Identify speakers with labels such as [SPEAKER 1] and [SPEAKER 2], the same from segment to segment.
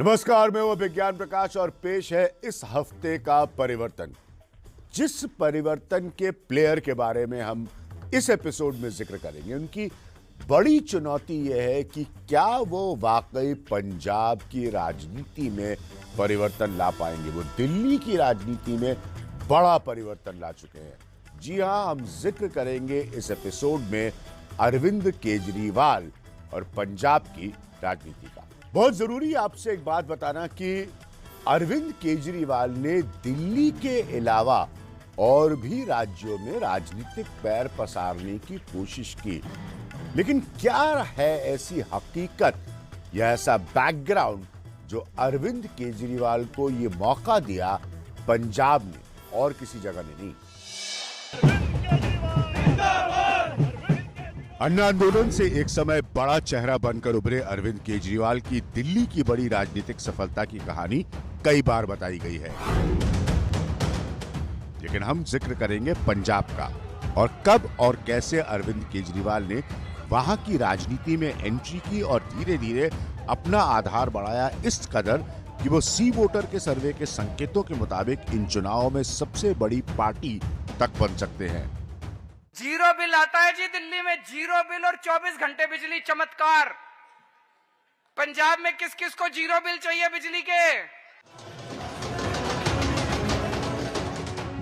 [SPEAKER 1] नमस्कार, मैं हूं विज्ञान प्रकाश और पेश है इस हफ्ते का परिवर्तन। जिस परिवर्तन के प्लेयर के बारे में हम इस एपिसोड में जिक्र करेंगे, उनकी बड़ी चुनौती यह है कि क्या वो वाकई पंजाब की राजनीति में परिवर्तन ला पाएंगे। वो दिल्ली की राजनीति में बड़ा परिवर्तन ला चुके हैं। जी हां, हम जिक्र करेंगे इस एपिसोड में अरविंद केजरीवाल और पंजाब की राजनीति का। बहुत जरूरी है आपसे एक बात बताना कि अरविंद केजरीवाल ने दिल्ली के अलावा और भी राज्यों में राजनीतिक पैर पसारने की कोशिश की, लेकिन क्या है ऐसी हकीकत या ऐसा बैकग्राउंड जो अरविंद केजरीवाल को ये मौका दिया पंजाब ने और किसी जगह ने नहीं। अन्ना आंदोलन से एक समय बड़ा चेहरा बनकर उभरे अरविंद केजरीवाल की दिल्ली की बड़ी राजनीतिक सफलता की कहानी कई बार बताई गई है, लेकिन हम जिक्र करेंगे पंजाब का और कब और कैसे अरविंद केजरीवाल ने वहां की राजनीति में एंट्री की और धीरे धीरे अपना आधार बढ़ाया इस कदर कि वो सी वोटर के सर्वे के संकेतों के मुताबिक इन चुनावों में सबसे बड़ी पार्टी तक बन सकते हैं।
[SPEAKER 2] जीरो बिल आता है जी दिल्ली में, जीरो बिल और 24 घंटे बिजली, चमत्कार। पंजाब में किस किस को जीरो बिल चाहिए बिजली के?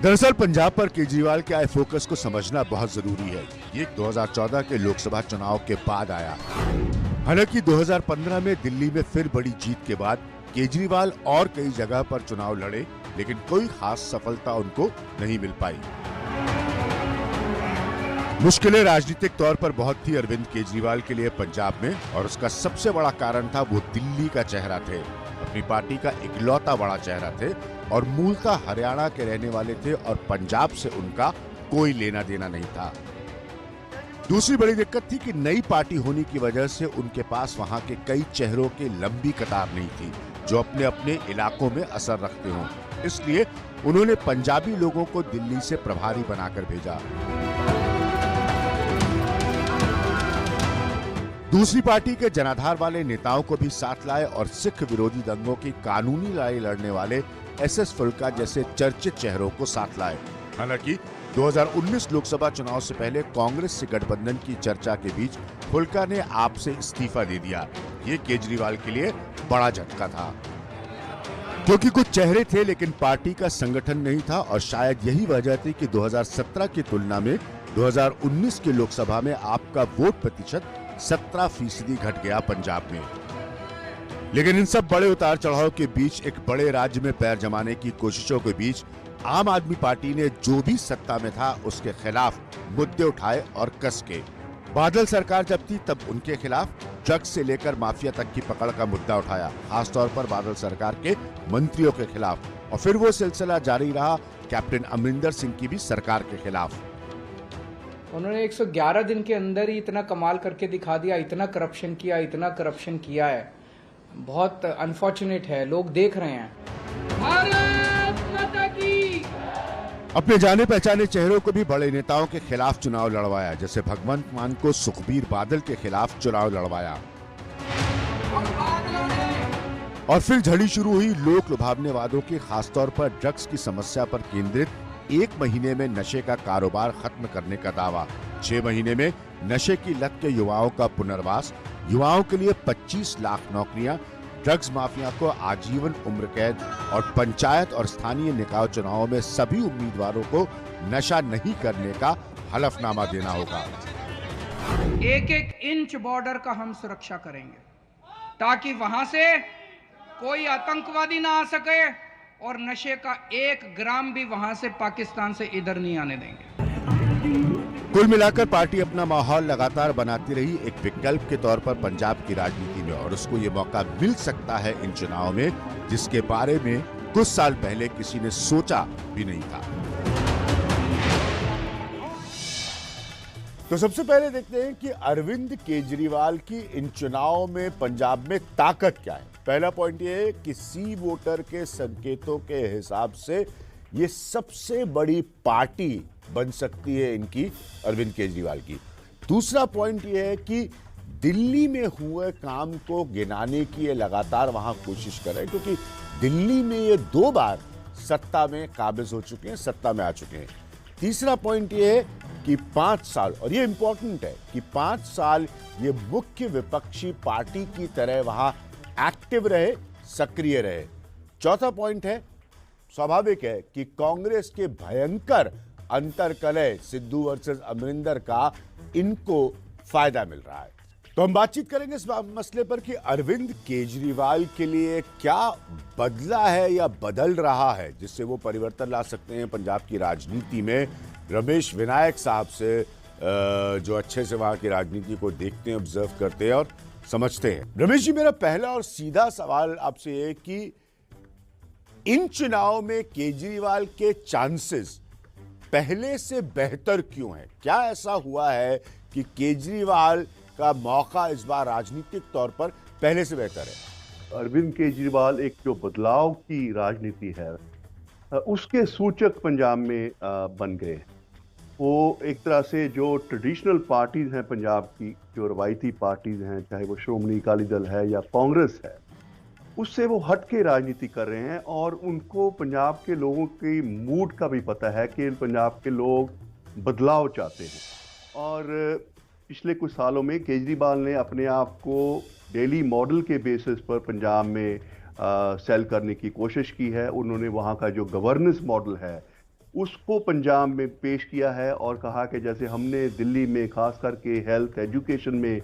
[SPEAKER 1] दरअसल पंजाब पर केजरीवाल के आए फोकस को समझना बहुत जरूरी है। ये 2014 के लोकसभा चुनाव के बाद आया। हालांकि 2015 में दिल्ली में फिर बड़ी जीत के बाद केजरीवाल और कई जगह पर चुनाव लड़े, लेकिन कोई खास सफलता उनको नहीं मिल पाई। मुश्किलें राजनीतिक तौर पर बहुत थी अरविंद केजरीवाल के लिए पंजाब में, और उसका सबसे बड़ा कारण था वो दिल्ली का चेहरा थे, अपनी पार्टी का इकलौता बड़ा चेहरा थे और मूलतः हरियाणा के रहने वाले थे और पंजाब से उनका कोई लेना देना नहीं था। दूसरी बड़ी दिक्कत थी कि नई पार्टी होने की वजह से उनके पास वहां के कई चेहरों की लंबी कतार नहीं थी जो अपने अपने इलाकों में असर रखते हों। इसलिए उन्होंने पंजाबी लोगों को दिल्ली से प्रभारी बनाकर भेजा। दूसरी पार्टी के जनाधार वाले नेताओं को भी साथ लाए और सिख विरोधी दंगों की कानूनी लड़ाई लड़ने वाले एसएस फुल्का जैसे चर्चित चेहरों को साथ लाए। हालांकि 2019 लोकसभा चुनाव से पहले कांग्रेस से गठबंधन की चर्चा के बीच फुल्का ने आप से इस्तीफा दे दिया। ये केजरीवाल के लिए बड़ा झटका था, क्योंकि कुछ चेहरे थे लेकिन पार्टी का संगठन नहीं था, और शायद यही वजह थी कि 2017 की तुलना में 2019 के लोकसभा में आपका वोट प्रतिशत 17% घट गया पंजाब में। लेकिन इन सब बड़े उतार चढ़ाव के बीच एक बड़े राज्य में पैर जमाने की कोशिशों के बीच आम आदमी पार्टी ने जो भी सत्ता में था उसके खिलाफ मुद्दे उठाए और कस के। बादल सरकार जब थी तब उनके खिलाफ ड्रग्स से लेकर माफिया तक की पकड़ का मुद्दा उठाया, खासतौर पर बादल सरकार के मंत्रियों के खिलाफ, और फिर वो सिलसिला जारी रहा कैप्टन अमरिंदर सिंह की भी सरकार के खिलाफ।
[SPEAKER 2] उन्होंने 111 दिन के अंदर ही इतना कमाल करके दिखा दिया, इतना करप्शन किया, इतना करप्शन किया है। बहुत अनफॉर्चुनेट है, लोग देख रहे हैं। भारत माता की।
[SPEAKER 1] अपने जाने पहचाने चेहरों को भी बड़े नेताओं के खिलाफ चुनाव लड़वाया, जैसे भगवंत मान को सुखबीर बादल के खिलाफ चुनाव लड़वाया। और फिर झड़ी शुरू हुई लोक लुभावने वादों की, खासतौर पर ड्रग्स की समस्या पर केंद्रित 1 महीने में नशे का कारोबार खत्म करने का दावा, 6 महीने में नशे की लत के युवाओं का पुनर्वास, युवाओं के लिए 25 लाख नौकरियां, ड्रग्स माफिया को आजीवन उम्र कैद, और पंचायत और स्थानीय निकाय चुनावों में सभी उम्मीदवारों को नशा नहीं करने का हलफनामा देना होगा।
[SPEAKER 2] एक एक इंच बॉर्डर का हम सुरक्षा करेंगे ताकि वहां से कोई आतंकवादी ना आ सके, और नशे का 1 ग्राम भी वहां से पाकिस्तान से इधर नहीं आने देंगे।
[SPEAKER 1] कुल मिलाकर पार्टी अपना माहौल लगातार बनाती रही एक विकल्प के तौर पर पंजाब की राजनीति में, और उसको ये मौका मिल सकता है इन चुनाव में जिसके बारे में कुछ साल पहले किसी ने सोचा भी नहीं था। तो सबसे पहले देखते हैं कि अरविंद केजरीवाल की इन चुनावों में पंजाब में ताकत क्या है। पहला पॉइंट ये है कि सी वोटर के संकेतों के हिसाब से ये सबसे बड़ी पार्टी बन सकती है इनकी, अरविंद केजरीवाल की। दूसरा पॉइंट ये है कि दिल्ली में हुए काम को गिनाने की ये लगातार वहां कोशिश कर रहे हैं, क्योंकि दिल्ली में ये 2 बार सत्ता में काबिज हो चुके हैं, सत्ता में आ चुके हैं। तीसरा पॉइंट ये है कि 5 साल, और ये इंपॉर्टेंट है कि 5 साल ये मुख्य विपक्षी पार्टी की तरह वहां एक्टिव रहे, सक्रिय रहे। चौथा पॉइंट है, स्वाभाविक है कि कांग्रेस के भयंकर अंतर्कलह सिद्धू वर्सेस अमरिंदर का इनको फायदा मिल रहा है। तो हम बातचीत करेंगे इस मसले पर कि अरविंद केजरीवाल के लिए क्या बदला है या बदल रहा है जिससे वो परिवर्तन ला सकते हैं पंजाब की राजनीति में। रमेश विनायक साहब से जो अच्छे से वहां की राजनीति को देखते हैं, ऑब्जर्व करते हैं और समझते हैं। रमेश जी, मेरा पहला और सीधा सवाल आपसे ये कि इन चुनाव में केजरीवाल के चांसेस पहले से बेहतर क्यों है? क्या ऐसा हुआ है कि केजरीवाल का मौका इस बार राजनीतिक तौर पर पहले से बेहतर है?
[SPEAKER 3] अरविंद केजरीवाल एक जो बदलाव की राजनीति है उसके सूचक पंजाब में बन गए। वो एक तरह से जो ट्रेडिशनल पार्टीज हैं पंजाब की, जो रवायती पार्टीज हैं, चाहे वो श्रोमणी अकाली दल है या कांग्रेस है, उससे वो हट के राजनीति कर रहे हैं। और उनको पंजाब के लोगों की मूड का भी पता है कि पंजाब के लोग बदलाव चाहते हैं। और पिछले कुछ सालों में केजरीवाल ने अपने आप को दिल्ली मॉडल के बेसिस पर पंजाब में सेल करने की कोशिश की है। उन्होंने वहाँ का जो गवर्नेंस मॉडल है उसको पंजाब में पेश किया है और कहा कि जैसे हमने दिल्ली में खास करके हेल्थ एजुकेशन में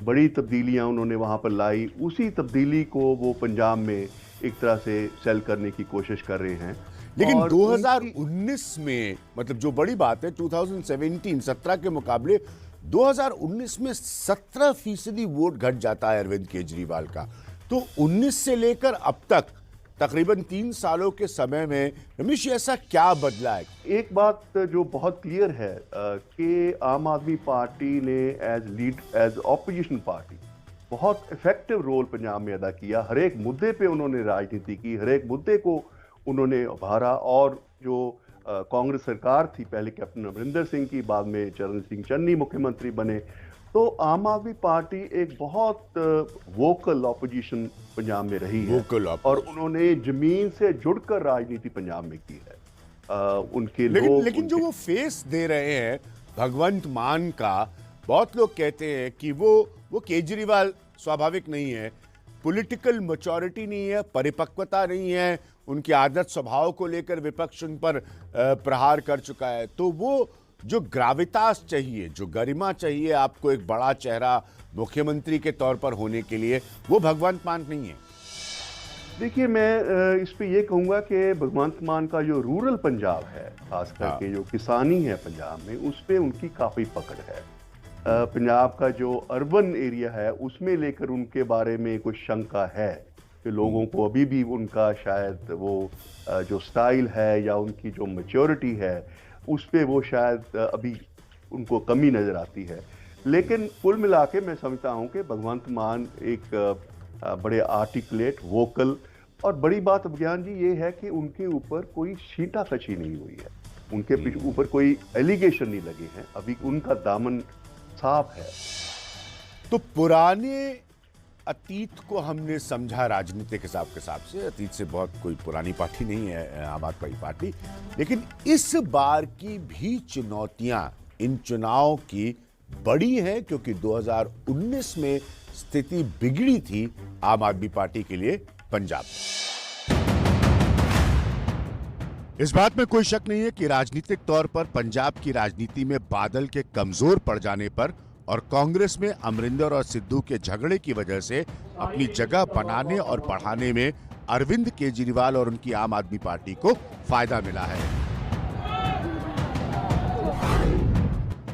[SPEAKER 3] बड़ी तब्दीलियां उन्होंने वहाँ पर लाई, उसी तब्दीली को वो पंजाब में एक तरह से सेल करने की कोशिश कर रहे हैं।
[SPEAKER 1] लेकिन 2019 में, मतलब जो बड़ी बात है, 17 के मुकाबले 2019 में 17% वोट घट जाता है अरविंद केजरीवाल का। तो 19 से लेकर अब तक तकरीबन 3 सालों के समय में रमेश ऐसा क्या बदला है?
[SPEAKER 3] एक बात जो बहुत क्लियर है कि आम आदमी पार्टी ने एज ऑपोजिशन पार्टी बहुत इफेक्टिव रोल पंजाब में अदा किया। हर एक मुद्दे पे उन्होंने राजनीति की, हर एक मुद्दे को उन्होंने उभारा। और जो कांग्रेस सरकार थी, पहले कैप्टन अमरिंदर सिंह की, बाद में चरण सिंह चन्नी मुख्यमंत्री बने, तो आम आदमी पार्टी एक बहुत वोकल ऑपोजिशन पंजाब में रही है और उन्होंने जमीन से जुड़कर राजनीति पंजाब में की है। उनके
[SPEAKER 1] लेकिन जो वो फेस दे रहे हैं भगवंत मान का, बहुत लोग कहते हैं कि वो केजरीवाल स्वाभाविक नहीं है, पॉलिटिकल मैच्योरिटी नहीं है, परिपक्वता नहीं है, उनके आदत स्वभाव को लेकर विपक्ष उन पर प्रहार कर चुका है। तो वो जो ग्राविटास चाहिए, जो गरिमा चाहिए आपको एक बड़ा चेहरा मुख्यमंत्री के तौर पर होने के लिए, वो भगवंत मान नहीं है।
[SPEAKER 3] देखिए, मैं इस पे ये कहूँगा कि भगवंत मान का जो रूरल पंजाब है, खास करके जो किसानी है पंजाब में, उस पे उनकी काफ़ी पकड़ है। पंजाब का जो अर्बन एरिया है उसमें लेकर उनके बारे में कुछ शंका है कि लोगों को अभी भी उनका शायद वो जो स्टाइल है या उनकी जो मैच्योरिटी है उस पे वो शायद अभी उनको कमी नज़र आती है। लेकिन कुल मिला के मैं समझता हूँ कि भगवंत मान एक बड़े आर्टिकुलेट, वोकल, और बड़ी बात अभिज्ञान जी ये है कि उनके ऊपर कोई छींटाकशी नहीं हुई है, उनके ऊपर कोई एलिगेशन नहीं लगे हैं, अभी उनका दामन साफ है।
[SPEAKER 1] तो पुराने अतीत को हमने समझा राजनीतिक हिसाब के हिसाब से, अतीत से बहुत कोई पुरानी पार्टी नहीं है आम आदमी पार्टी, लेकिन इस बार की भी चुनौतियां इन चुनाव की बड़ी हैं, क्योंकि 2019 में स्थिति बिगड़ी थी आम आदमी पार्टी के लिए पंजाब। इस बात में कोई शक नहीं है कि राजनीतिक तौर पर पंजाब की राजनीति में बादल के कमजोर पड़ जाने पर और कांग्रेस में अमरिंदर और सिद्धू के झगड़े की वजह से अपनी जगह बनाने और बढ़ाने में अरविंद केजरीवाल और उनकी आम आदमी पार्टी को फायदा मिला है।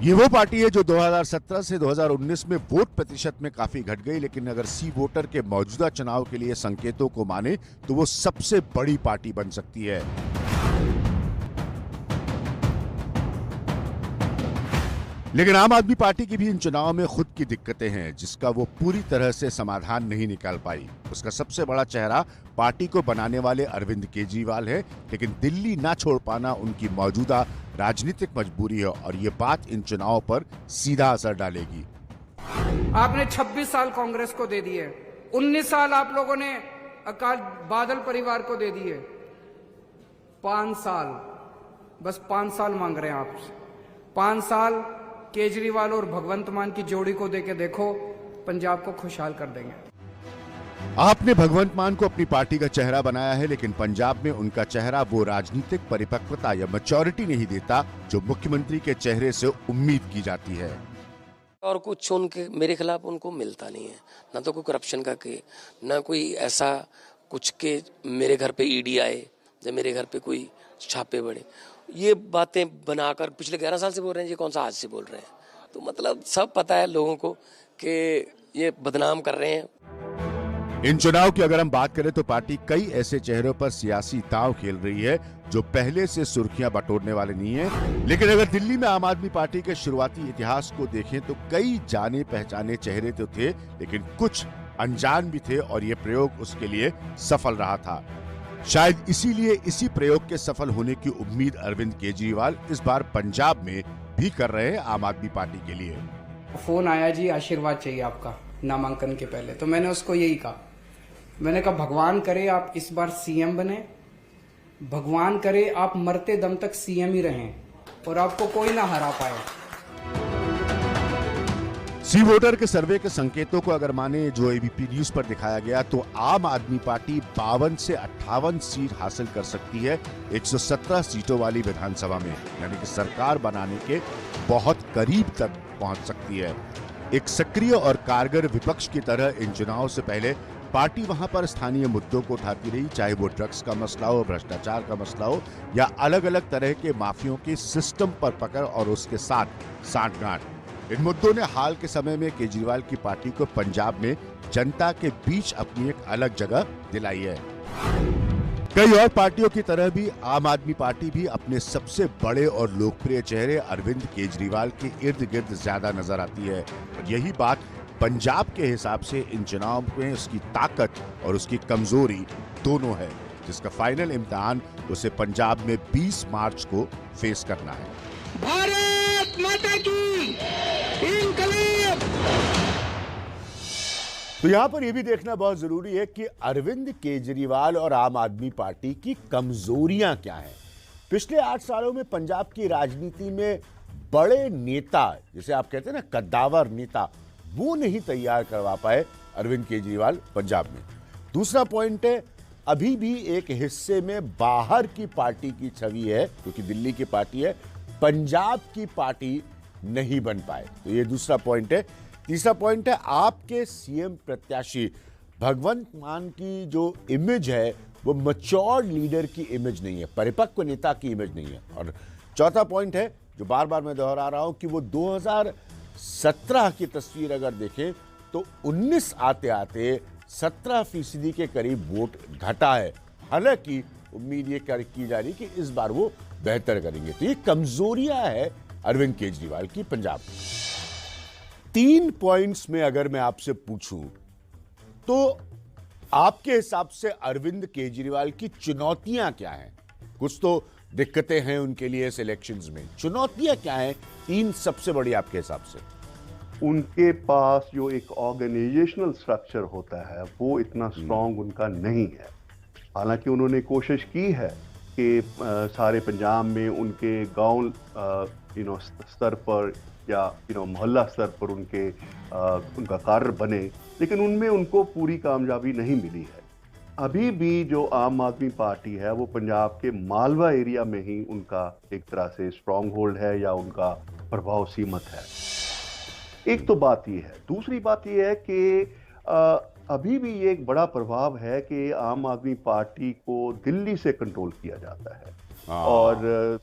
[SPEAKER 1] ये वो पार्टी है जो 2017 से 2019 में वोट प्रतिशत में काफी घट गई, लेकिन अगर सी वोटर के मौजूदा चुनाव के लिए संकेतों को माने तो वो सबसे बड़ी पार्टी बन सकती है। लेकिन आम आदमी पार्टी की भी इन चुनाव में खुद की दिक्कतें हैं, जिसका वो पूरी तरह से समाधान नहीं निकाल पाई। उसका सबसे बड़ा चेहरा पार्टी को बनाने वाले अरविंद केजरीवाल है, लेकिन दिल्ली ना छोड़ पाना उनकी मौजूदा राजनीतिक मजबूरी है और ये बात इन चुनावों पर सीधा असर डालेगी।
[SPEAKER 2] आपने 26 साल कांग्रेस को दे दिए, 19 साल आप लोगों ने अकाल बादल परिवार को दे दिए, 5 साल, बस 5 साल मांग रहे हैं आपसे। 5 साल केजरीवाल और भगवंत मान की जोड़ी को देके देखो, पंजाब को खुशहाल कर देंगे।
[SPEAKER 1] आपने भगवंत मान को अपनी पार्टी का चेहरा बनाया है, लेकिन पंजाब में उनका चेहरा वो राजनीतिक परिपक्वता या मैच्योरिटी नहीं देता जो मुख्यमंत्री के चेहरे से उम्मीद की जाती है।
[SPEAKER 4] और कुछ उनके मेरे खिलाफ उनको मिलता नहीं है, ना तो कोई करप्शन का के, ना कोई ऐसा कुछ के मेरे घर पे ईडी आए या मेरे घर पे कोई छापे पड़े। ये बातें बनाकर पिछले 11 साल से बोल रहे हैं, ये कौन सा आज से बोल रहे हैं। तो मतलब सब पता है लोगों को कि ये बदनाम कर रहे हैं।
[SPEAKER 1] इन चुनाव की अगर हम बात करें तो पार्टी कई ऐसे चेहरों पर सियासी दांव खेल रही है जो पहले से सुर्खियां बटोरने वाले नहीं है। लेकिन अगर दिल्ली में आम आदमी पार्टी के शुरुआती इतिहास को देखें तो कई जाने पहचाने चेहरे तो थे, लेकिन कुछ अनजान भी थे और ये प्रयोग उसके लिए सफल रहा था। शायद इसीलिए इसी प्रयोग के सफल होने की उम्मीद अरविंद केजरीवाल इस बार पंजाब में भी कर रहे हैं आम आदमी पार्टी के लिए।
[SPEAKER 2] फोन आया जी, आशीर्वाद चाहिए आपका नामांकन के पहले, तो मैंने उसको यही कहा, मैंने कहा भगवान करे आप इस बार सीएम बने, भगवान करे आप मरते दम तक सीएम ही रहें और आपको कोई ना हरा पाए।
[SPEAKER 1] सी वोटर के सर्वे के संकेतों को अगर माने जो एबीपी न्यूज पर दिखाया गया तो आम आदमी पार्टी 52 से 58 सीट हासिल कर सकती है 117 सीटों वाली विधानसभा में, यानी कि सरकार बनाने के बहुत करीब तक पहुंच सकती है। एक सक्रिय और कारगर विपक्ष की तरह इन चुनाव से पहले पार्टी वहां पर स्थानीय मुद्दों को उठाती रही, चाहे वो ड्रग्स का मसला हो, भ्रष्टाचार का मसला हो या अलग अलग तरह के माफियों के सिस्टम पर पकड़ और उसके साथ सांठगांठ। इन मुद्दों ने हाल के समय में केजरीवाल की पार्टी को पंजाब में जनता के बीच अपनी एक अलग जगह दिलाई है। कई और पार्टियों की तरह भी आम आदमी पार्टी भी अपने सबसे बड़े और लोकप्रिय चेहरे अरविंद केजरीवाल के इर्द गिर्द ज्यादा नजर आती है। और यही बात पंजाब के हिसाब से इन चुनाव में उसकी ताकत और उसकी कमजोरी दोनों है, जिसका फाइनल इम्तिहान उसे पंजाब में 20 मार्च को फेस करना है।
[SPEAKER 2] भारत माता की इंकलाब।
[SPEAKER 1] तो यहाँ पर यह भी देखना बहुत जरूरी है कि अरविंद केजरीवाल और आम आदमी पार्टी की कमजोरियां क्या हैं। पिछले 8 सालों में पंजाब की राजनीति में बड़े नेता, जिसे आप कहते हैं ना कद्दावर नेता, वो नहीं तैयार करवा पाए अरविंद केजरीवाल पंजाब में। दूसरा पॉइंट है, अभी भी एक हिस्से में बाहर की पार्टी की छवि है, क्योंकि दिल्ली की पार्टी है, पंजाब की पार्टी नहीं बन पाए। तो ये दूसरा पॉइंट है। तीसरा पॉइंट है, आपके सीएम प्रत्याशी भगवंत मान की जो इमेज है वो मैच्योर लीडर की इमेज नहीं है, परिपक्व नेता की इमेज नहीं है। और चौथा पॉइंट है जो बार बार मैं दोहरा रहा हूं कि वो 2017 की तस्वीर अगर देखें तो 19 आते आते 17% के करीब वोट घटा है। हालांकि उम्मीद ये की जा रही कि इस बार वो बेहतर करेंगे। तो ये कमजोरियां है अरविंद केजरीवाल की पंजाब में। 3 पॉइंट्स में अगर मैं आपसे पूछूं तो आपके हिसाब से अरविंद केजरीवाल की चुनौतियां क्या हैं? कुछ तो दिक्कतें हैं उनके लिए इस इलेक्शंस में, चुनौतियां क्या हैं 3 सबसे बड़ी आपके हिसाब से?
[SPEAKER 3] उनके पास जो एक ऑर्गेनाइजेशनल स्ट्रक्चर होता है वो इतना स्ट्रांग उनका नहीं है। हालांकि उन्होंने कोशिश की है कि सारे पंजाब में उनके गांव स्तर पर या मोहल्ला स्तर पर उनका कार्य बने, लेकिन उनमें उनको पूरी कामयाबी नहीं मिली है। अभी भी जो आम आदमी पार्टी है वो पंजाब के मालवा एरिया में ही उनका एक तरह से स्ट्रांग होल्ड है या उनका प्रभाव सीमित है। एक तो बात ये है। दूसरी बात ये है कि अभी भी एक बड़ा प्रभाव है कि आम आदमी पार्टी को दिल्ली से कंट्रोल किया जाता है और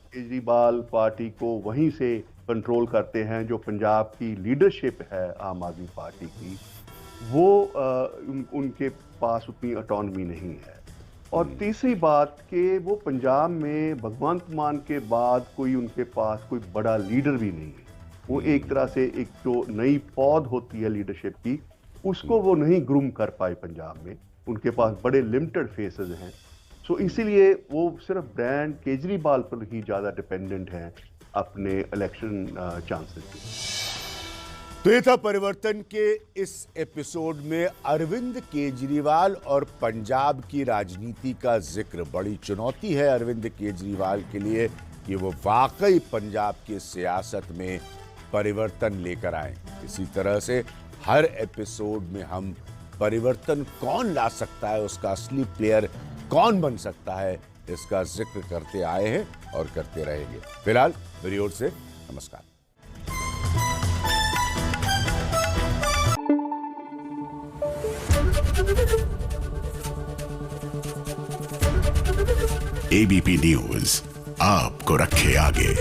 [SPEAKER 3] केजरीवाल पार्टी को वहीं से कंट्रोल करते हैं। जो पंजाब की लीडरशिप है आम आदमी पार्टी की, वो उनके पास उतनी ऑटोनॉमी नहीं है। और तीसरी बात कि वो पंजाब में भगवंत मान के बाद कोई उनके पास कोई बड़ा लीडर भी नहीं है। वो एक तरह से एक जो नई पौध होती है लीडरशिप की, उसको वो नहीं ग्रूम कर पाए पंजाब में। उनके पास बड़े लिमिटेड फेसेस हैं। सो इसीलिए वो सिर्फ ब्रांड केजरीवाल पर ही ज़्यादा डिपेंडेंट हैं अपने इलेक्शन चांसेस के।
[SPEAKER 1] तो ये था परिवर्तन के इस एपिसोड में अरविंद केजरीवाल और पंजाब की राजनीति का जिक्र। बड़ी चुनौती है अरविंद केजरीवाल के लिए कि वो वाकई पंजाब की सियासत में परिवर्तन लेकर आए। इसी तरह से हर एपिसोड में हम परिवर्तन कौन ला सकता है, उसका असली प्लेयर कौन बन सकता है, इसका जिक्र करते आए हैं और करते रहेंगे। फिलहाल मेरी ओर से नमस्कार।
[SPEAKER 5] एबीपी न्यूज आपको रखे आगे।